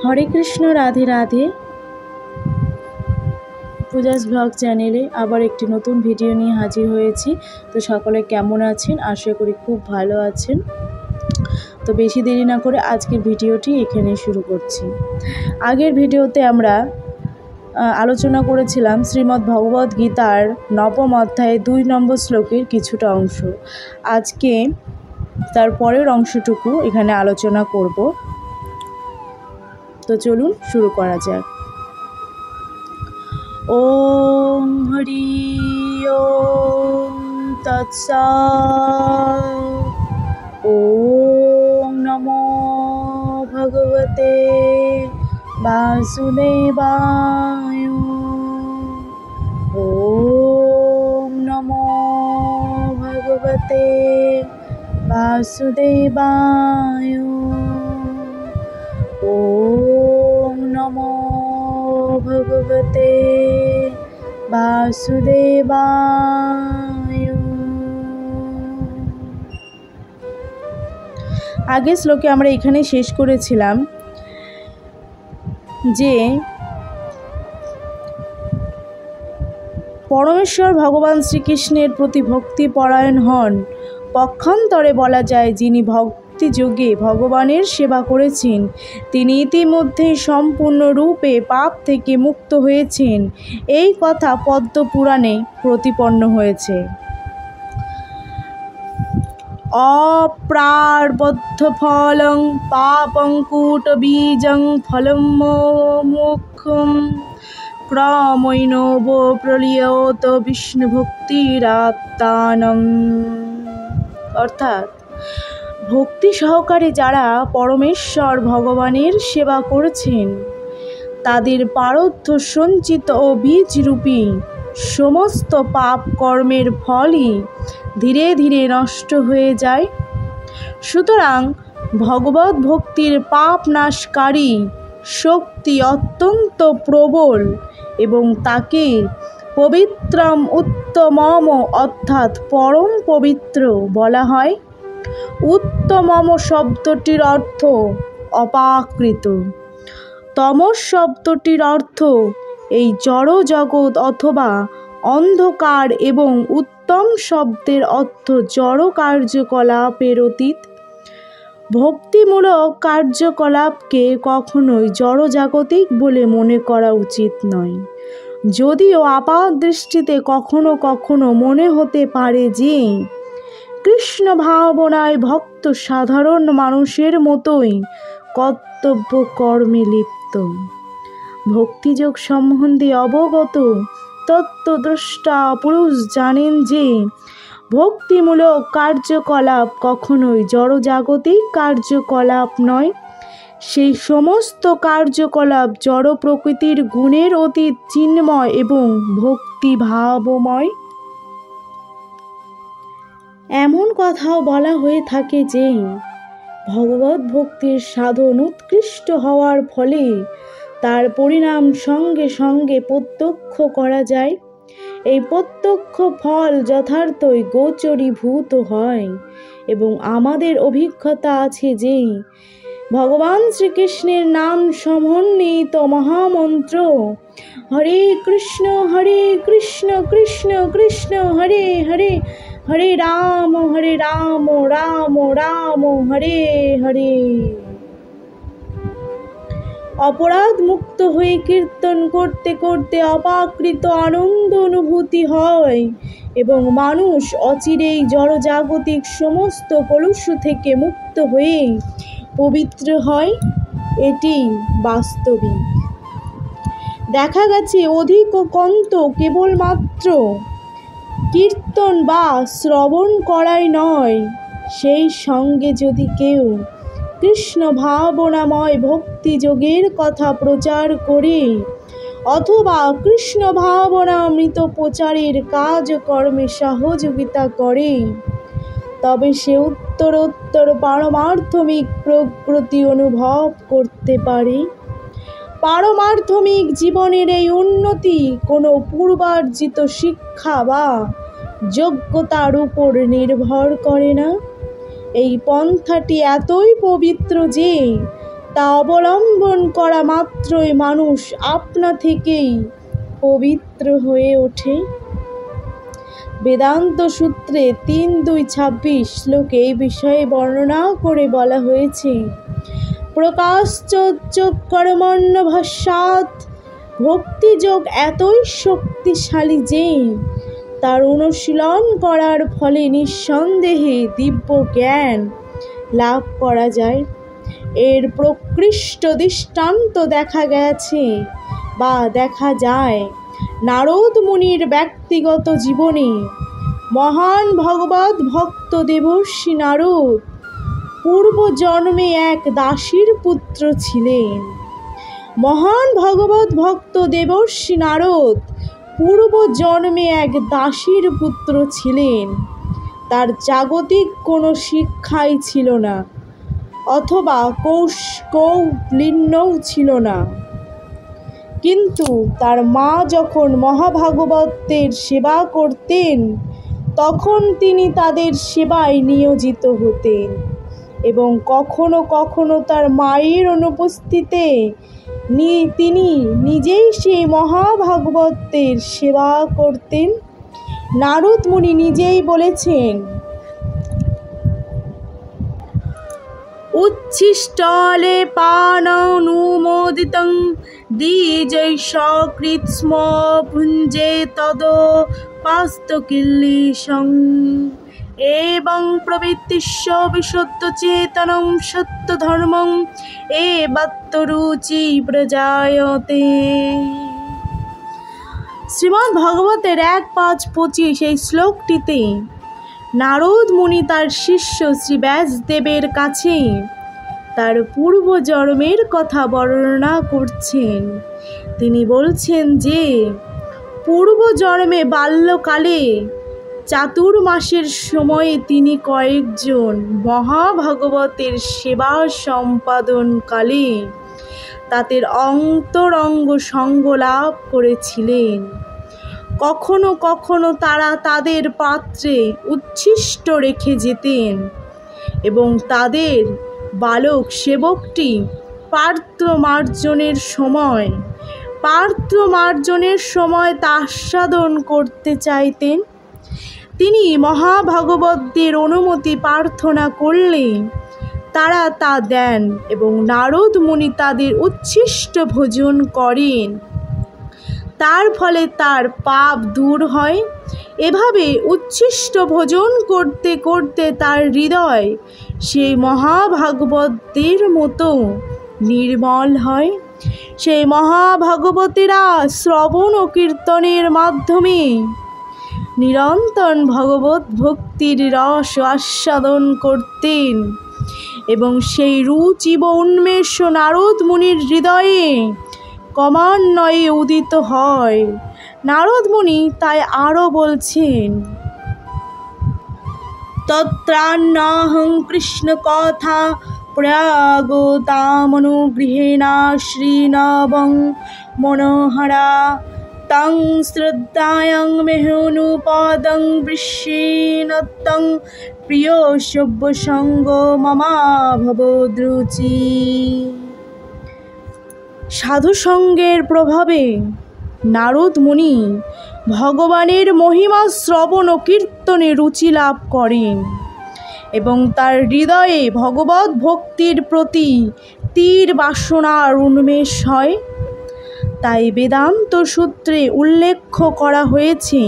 হরে Krishna, Radhe Radhe. Puja's blog চ্যানেলে আবার একটি নতুন ভিডিও নিয়ে হাজির হয়েছি। তো সকলে কেমন আছেন? আশা করি খুব ভালো আছেন। তো বেশি দেরি না করে আজকের ভিডিওটি এখানে শুরু করছি। আগের ভিডিওতে আমরা আলোচনা করেছিলাম শ্রীমদ্ ভগবদ গীতার 9ম অধ্যায়ে 2 নম্বর শ্লোকের কিছুটা অংশ। আজকে তার পরের অংশটুকু এখানে আলোচনা করব। তো চলুন শুরু করা যাক। ওম হরি ওম তৎসৎ। ওম নমো ভগবতে বাসুদেবায়। ওম নমো ভগবতে বাসুদেবায়। ওম নমো ভগবতে বাসুদেবায়। আগের শ্লোকে আমরা এখানে শেষ করেছিলাম যে পরমেশ্বর ভগবান শ্রীকৃষ্ণের প্রতি ভক্তি পরায়ণ হন। পক্ষান্তরে বলা যায়, যিনি ভক্তি যোগে ভগবানের সেবা করেছেন তিনি ইতিমধ্যেই সম্পূর্ণরূপে পাপ থেকে মুক্ত হয়েছেন। এই কথা পদ্ম পুরাণে প্রতিপন্ন হয়েছে। অপ্রারব্ধ ফলং পাপং কূটবীজং ফলম মোক্ষম ক্রমৈনব প্রলীয়ত বিষ্ণু ভক্তিরাত্মানম। অর্থাৎ ভক্তি সহকারে যারা পরমেশ্বর ভগবানের সেবা করেছেন তাদের প্রারব্ধ সঞ্চিত ও বীজরূপী সমস্ত পাপ কর্মের ফলই ধীরে ধীরে নষ্ট হয়ে যায়। সুতরাং ভগবত ভক্তির পাপ নাশকারী শক্তি অত্যন্ত প্রবল এবং তাকে পবিত্রম উত্তমম অর্থাৎ পরম পবিত্র বলা হয়। উত্তমম শব্দটির অর্থ অপাকৃত। তমস শব্দটির অর্থ এই জড় জগৎ অথবা অন্ধকার এবং উত্তম শব্দের অর্থ জড় কার্যকলাপের অতীত। ভক্তিমূলক কার্যকলাপকে কখনোই জড়জাগতিক বলে মনে করা উচিত নয়। যদিও আপাত দৃষ্টিতে কখনো কখনো মনে হতে পারে যে কৃষ্ণ ভাবনায় ভক্ত সাধারণ মানুষের মতোই কর্তব্য কর্মে লিপ্ত। ভক্তিযোগ সম্বন্ধে অবগত তত্ত্বদ্রষ্টা পুরুষ জানেন যে ভক্তিমূলক কার্যকলাপ কখনোই জড়জাগতিক কার্যকলাপ নয়। সেই সমস্ত কার্যকলাপ জড় প্রকৃতির গুণের অতীত, চিন্ময় এবং ভক্তিভাবময়। এমন কথাও বলা হয়ে থাকে যে ভগবত ভক্তির সাধন উৎকৃষ্ট হওয়ার ফলে তার পরিণাম সঙ্গে সঙ্গে প্রত্যক্ষ করা যায়। এই প্রত্যক্ষ ফল যথার্থই গোচরীভূত হয় এবং আমাদের অভিজ্ঞতা আছে যে ভগবান শ্রীকৃষ্ণের নাম সমন্বিত মহামন্ত্র হরে কৃষ্ণ কৃষ্ণ কৃষ্ণ হরে হরে, হরে রাম রাম রাম হরে হরে অপরাধ মুক্ত হয়ে কীর্তন করতে করতে অপাকৃত আনন্দ অনুভূতি হয় এবং মানুষ অচিরেই জড়জাগতিক সমস্ত কলুষ থেকে মুক্ত হয়ে পবিত্র হয়। এটি বাস্তবিক। দেখা গেছে অধিক কন্ত কেবলমাত্র কীর্তন বা শ্রবণ করাই নয়, সেই সঙ্গে যদি কেউ কৃষ্ণ ভাবনাময় ভক্তি যোগের কথা প্রচার করে অথবা কৃষ্ণ ভাবনামৃত প্রচারের কাজকর্মে সহযোগিতা করে তবে সে উত্তরোত্তর পারমার্থমিক প্রগতি অনুভব করতে পারে। পারমার্থমিক জীবনের এই উন্নতি কোনো পূর্বার্জিত শিক্ষা বা যোগ্যতার উপর নির্ভর করে না। এই পন্থাটি এতই পবিত্র যে তা অবলম্বন করা মাত্রই মানুষ আপনা থেকেই পবিত্র হয়ে ওঠে। বেদান্ত সূত্রে 3.2.26 শ্লোকে এই বিষয়ে বর্ণনা করে বলা হয়েছে, প্রকাশ্চোদ্যোগ কর্মণ্যভ্যাসাৎ, ভক্তিযোগ এতই শক্তিশালী যে তার অনুশীলন করার ফলে নিঃসন্দেহে দিব্য জ্ঞান লাভ করা যায়। এর প্রকৃষ্ট দৃষ্টান্ত দেখা গেছে বা দেখা যায় নারদ মুনির ব্যক্তিগত জীবনে। মহান ভগবত ভক্ত দেবর্ষি নারদ পূর্বজন্মে এক দাসীর পুত্র ছিলেন। মহান ভগবত ভক্ত দেবর্ষি নারদ পূর্বজন্মে এক দাসীর পুত্র ছিলেন। তার জাগতিক কোনো শিক্ষাই ছিল না, অথবা কৌলীন্যও ছিল না। কিন্তু তার মা যখন মহাভাগবতের সেবা করতেন, তখন তিনি তাদের সেবায় নিয়োজিত হতেন এবং কখনো কখনো তার মায়ের অনুপস্থিতিতে তিনি নিজেই সেই মহাভাগবতের সেবা করতেন। নারদ মুনি নিজেই বলেছেন, উচ্ছিষ্টলে পানানুমোদিতং দ্বিজৈ সকৃৎ স্ম ভুঞ্জে তদ পাস্তকিল্লিশং এবং প্রবৃত্তিস্য বিশুদ্ধ চেতনং সত্য ধর্মং এবাত্তরুচি প্রজায়তে। শ্রীমদ্ ভাগবতের 1.5.25 এই শ্লোকটিতে নারদ মুনি তার শিষ্য শ্রী ব্যাসদেবের কাছে তার পূর্বজন্মের কথা বর্ণনা করছেন। তিনি বলছেন যে পূর্বজন্মে বাল্যকালে চাতুর্মাসের সময়ে তিনি কয়েকজন মহাভাগবতের সেবা সম্পাদনকালে তাদের অন্তরঙ্গ সঙ্গ লাভ করেছিলেন। কখনো কখনো তারা তাদের পাত্রে উচ্ছিষ্ট রেখে যেতেন এবং তাদের বালক সেবকটি পাত্র মার্জনের সময় তা আস্বাদন করতে চাইতেন। তিনি মহাভাগবতদের অনুমতি প্রার্থনা করলে তারা তা দেন এবং নারদ মুনি তাদের উচ্ছিষ্ট ভোজন করেন। তার ফলে তার পাপ দূর হয়। এভাবে উচ্ছিষ্ট ভোজন করতে করতে তার হৃদয় সেই মহাভাগবতদের মতো নির্মল হয়। সেই মহাভাগবতেরা শ্রবণ ও কীর্তনের মাধ্যমে নিরন্তর ভগবত ভক্তির রস আস্বাদন করতেন এবং সেই রুচি বা উন্মেষ নারদ মুনির হৃদয়ে ক্রমান্বয়ে উদিত হয়। নারদ মুনি তাই আরও বলছেন, তত্রান্নাহং কৃষ্ণ কথা প্রয়াগতামনুগৃহেণা শ্রীনবং মনোহরা তং শ্রদ্ধায়ং মেহনুপদং বৃষ্ণিনত্তং প্রিয় সব্যসঙ্গ মমাভবদ্রুচি। সাধুসঙ্গের প্রভাবে নারদ মুনি ভগবানের মহিমা শ্রবণ ও কীর্তনে রুচি লাভ করেন এবং তার হৃদয়ে ভগবত ভক্তির প্রতি তীর বাসনার উন্মেষ হয়। তাই বেদান্ত সূত্রে উল্লেখ করা হয়েছে,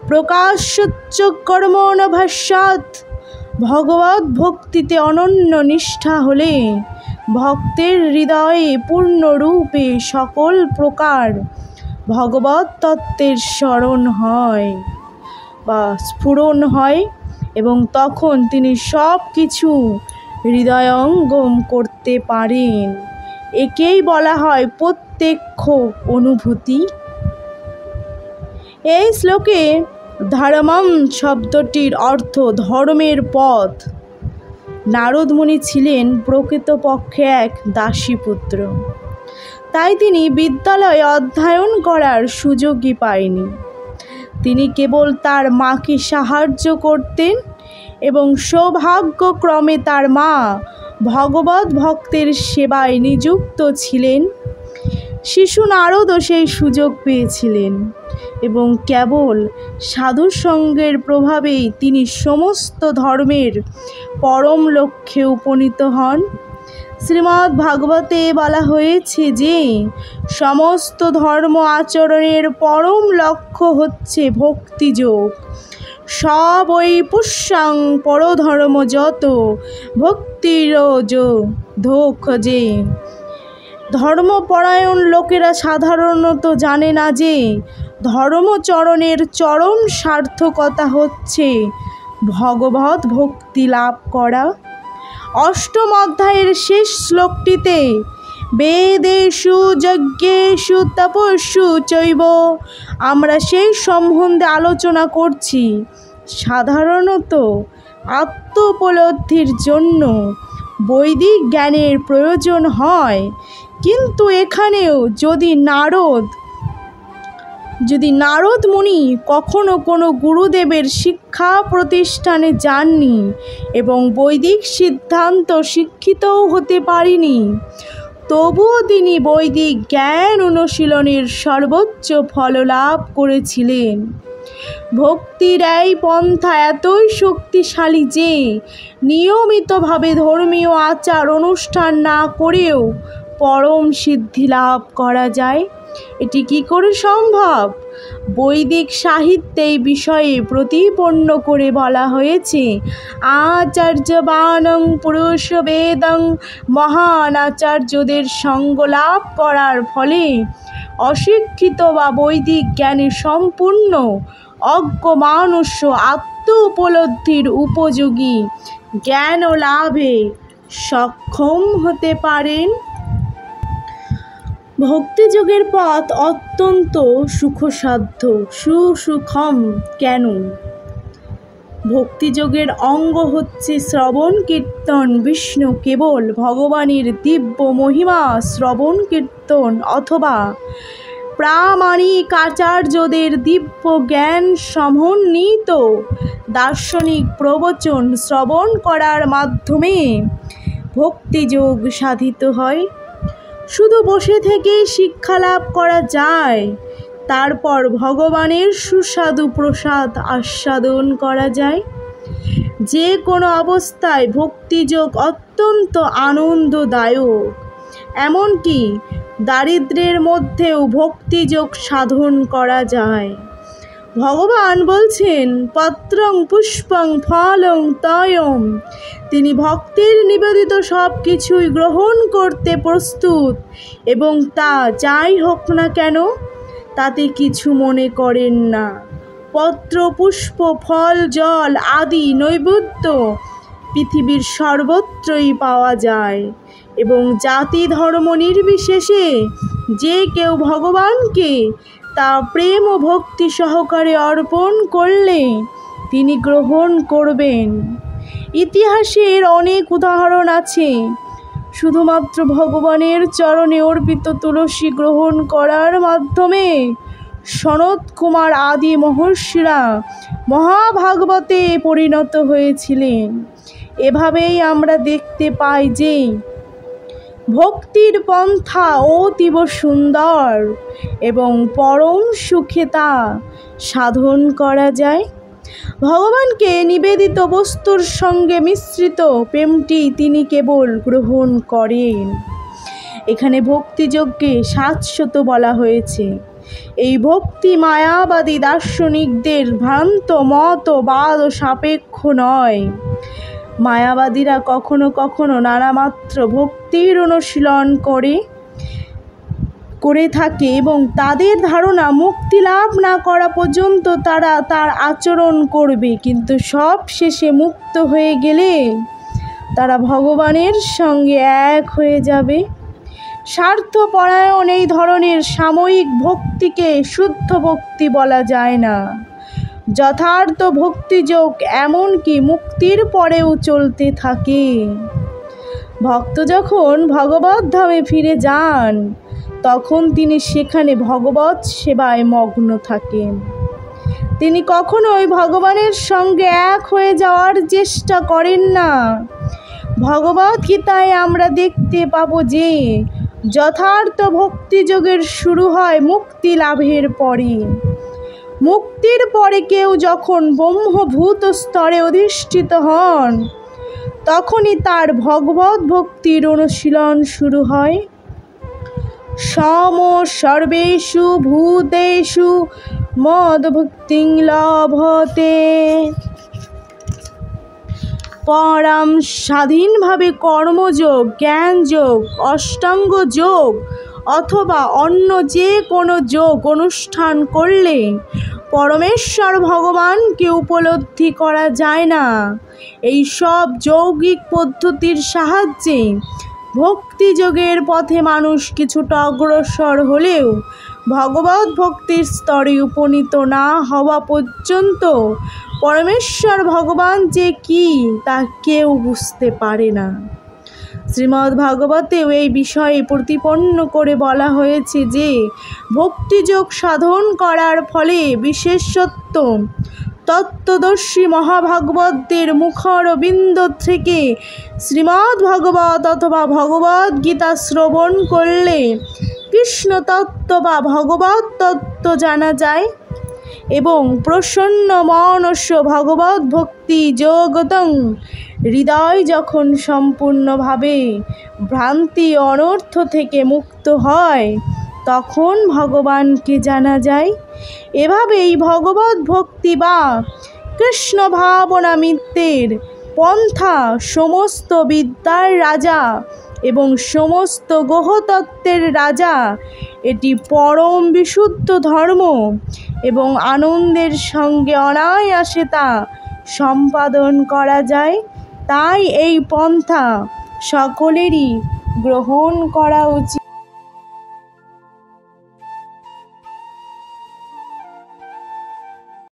প্রকাশ্যোদ্যোগ কর্মণ্যভ্যাসাৎ, ভগবত ভক্তিতে অনন্য নিষ্ঠা হলে ভক্তের হৃদয়ে পূর্ণরূপে সকল প্রকার ভগবত তত্ত্বের স্মরণ হয় বা স্ফুরণ হয় এবং তখন তিনি সব কিছু হৃদয়ঙ্গম করতে পারেন। একেই বলা হয় প্রত্যক্ষ অনুভূতি। এই শ্লোকে ধর্মম শব্দটির অর্থ ধর্মের পথ। নারদ মুনি ছিলেন প্রকৃতপক্ষে এক দাসীপুত্র, তাই তিনি বিদ্যালয়ে অধ্যয়ন করার সুযোগই পায়নি। তিনি কেবল তার মাকে সাহায্য করতেন এবং সৌভাগ্যক্রমে তার মা ভগবত ভক্তের সেবায় নিযুক্ত ছিলেন। শিশু নারদও সেই সুযোগ পেয়েছিলেন এবং কেবল সাধুসঙ্গের প্রভাবেই তিনি সমস্ত ধর্মের পরম লক্ষ্যে উপনীত হন। শ্রীমদ্ ভাগবতে বলা হয়েছে যে সমস্ত ধর্ম আচরণের পরম লক্ষ্য হচ্ছে ভক্তিযোগ। সব ওই পুষ্যাং পরধর্ম যত ভক্তির ধোখ যে। ধর্মপরায়ণ লোকেরা সাধারণত জানে না যে ধর্মচরণের চরম সার্থকতা হচ্ছে ভগবত ভক্তি লাভ করা। অষ্টম অধ্যায়ের শেষ শ্লোকটিতে বেদেষু যজ্ঞেষু তপস্যু চৈব আমরা সেই সম্বন্ধে আলোচনা করছি। সাধারণত আত্মোপলব্ধির জন্য বৈদিক জ্ঞানের প্রয়োজন হয়, কিন্তু এখানেও যদি নারদ মুনি কখনো কোনো গুরুদেবের শিক্ষা প্রতিষ্ঠানে যাননি এবং বৈদিক সিদ্ধান্ত শিক্ষিতও হতে পারেনি, তবুও তিনি বৈদিক জ্ঞান অনুশীলনের সর্বোচ্চ ফল লাভ করেছিলেন। ভক্তির এই পন্থা এতই শক্তিশালী যে নিয়মিতভাবে ধর্মীয় আচার অনুষ্ঠান না করেও পরম সিদ্ধি লাভ করা যায়। এটি কি করে সম্ভব? বৈদিক সাহিত্যে এই বিষয়ে প্রতিপন্ন করে বলা হয়েছে, আচার্যবানং পুরুষ বেদং মহান আচার্যদের সঙ্গ লাভ করার ফলে অশিক্ষিত বা বৈদিক জ্ঞানে সম্পূর্ণ অজ্ঞ মানুষ আত্ম উপলব্ধির উপযোগী জ্ঞান লাভে সক্ষম হতে পারেন। ভক্তিযোগের পথ অত্যন্ত সুখসাধ্য। সুসুখম কেন? ভক্তিযোগের অঙ্গ হচ্ছে শ্রবণ কীর্তন। বিষ্ণু কেবল ভগবানের দিব্য মহিমা শ্রবণ কীর্তন অথবা প্রামাণিক আচার্যদের দিব্য জ্ঞান সমন্বিত দার্শনিক প্রবচন শ্রবণ করার মাধ্যমে ভক্তিযোগ সাধিত হয়। শুধু বসে থেকে শিক্ষা লাভ করা যায়, তারপর ভগবানের সুস্বাদু প্রসাদ আস্বাদন করা যায়। যে কোনো অবস্থায় ভক্তিযোগ অত্যন্ত আনন্দদায়ক। এমনকি দারিদ্র্যের মধ্যেও ভক্তিযোগ সাধন করা যায়। ভগবান বলছেন, পত্রং পুষ্পং ফলং তয়ম। তিনি ভক্তের নিবেদিত সব কিছুই গ্রহণ করতে প্রস্তুত এবং তা যাই হোক না কেন তাতে কিছু মনে করেন না। পত্র, পুষ্প, ফল, জল আদি নৈবেদ্য পৃথিবীর সর্বত্রই পাওয়া যায় এবং জাতি ধর্ম নির্বিশেষে যে কেউ ভগবানকে তা প্রেম ও ভক্তি সহকারে অর্পণ করলে তিনি গ্রহণ করবেন। ইতিহাসের অনেক উদাহরণ আছে। শুধুমাত্র ভগবানের চরণে অর্পিত তুলসী গ্রহণ করার মাধ্যমে সনত কুমার আদি মহর্ষিরা মহাভাগবতে পরিণত হয়েছিলেন। এভাবেই আমরা দেখতে পাই যে ভক্তির পন্থা অতীব সুন্দর এবং পরম সুখে তা সাধন করা যায়। ভগবানকে নিবেদিত বস্তুর সঙ্গে মিশ্রিত প্রেমটি তিনি কেবল গ্রহণ করেন। এখানে ভক্তিযজ্ঞে শাশ্বত বলা হয়েছে। এই ভক্তি মায়াবাদী দার্শনিকদের ভ্রান্ত মতবাদ সাপেক্ষ নয়। মায়াবাদীরা কখনো কখনো নানামাত্র ভক্তির অনুশীলন করে থাকে এবং তাদের ধারণা মুক্তি লাভ না করা পর্যন্ত তারা তার আচরণ করবে, কিন্তু সব শেষে মুক্ত হয়ে গেলে তারা ভগবানের সঙ্গে এক হয়ে যাবে। স্বার্থপরায়ণ এই ধরনের সাময়িক ভক্তিকে শুদ্ধ ভক্তি বলা যায় না। যথার্থ ভক্তিযোগ এমনকি মুক্তির পরেও চলতে থাকে। ভক্ত যখন ভগবত ধামে ফিরে যান তখন তিনি সেখানে ভগবত সেবায় মগ্ন থাকেন। তিনি কখনোই ভগবানের সঙ্গে এক হয়ে যাওয়ার চেষ্টা করেন না। ভগবদ্গীতায় আমরা দেখতে পাবো যে যথার্থ ভক্তিযোগের শুরু হয় মুক্তি লাভের পরে। মুক্তির পরে কেউ যখন ব্রহ্মভূত স্তরে অধিষ্ঠিত হন তখনই তার ভগবত ভক্তির অনুশীলন শুরু হয়। সম সর্বেষু ভূতেষু মদ ভক্তিং লভতে। পরাম স্বাধীনভাবে কর্মযোগ, জ্ঞানযোগ, অষ্টাঙ্গ যোগ অথবা অন্য যে কোনো যোগ অনুষ্ঠান করলে পরমেশ্বর ভগবানকে উপলব্ধি করা যায় না। এই সব যৌগিক পদ্ধতির সাহায্যে ভক্তিযোগের পথে মানুষ কিছুটা অগ্রসর হলেও ভগবত ভক্তির স্তরে উপনীত না হওয়া পর্যন্ত পরমেশ্বর ভগবান যে কি তা কেউ বুঝতে পারে না। শ্রীমদ্ ভাগবতেও এই বিষয়ে প্রতিপন্ন করে বলা হয়েছে যে ভক্তিযোগ সাধন করার ফলে বিশেষত্ব তত্ত্বদর্শী মহাভাগবতদের মুখরবিন্দ থেকে শ্রীমদ্ ভাগবত অথবা ভগবদ্ গীতা শ্রবণ করলে কৃষ্ণ তত্ত্ব বা ভগবত তত্ত্ব জানা যায় এবং প্রসন্ন মনস্য ভগবত ভক্তি যোগতং। হৃদয় যখন সম্পূর্ণভাবে ভ্রান্তি অনর্থ থেকে মুক্ত হয় তখন ভগবানকে জানা যায়। এভাবেই ভগবত ভক্তি বা কৃষ্ণ ভাবনা মিত্রের পন্থা সমস্ত বিদ্যার রাজা এবং সমস্ত গ্রহতত্ত্বের রাজা। এটি পরম বিশুদ্ধ ধর্ম এবং আনন্দের সঙ্গে অনায়াসে তা সম্পাদন করা যায়। তাই এই পন্থা সকলেরই গ্রহণ করা উচিত।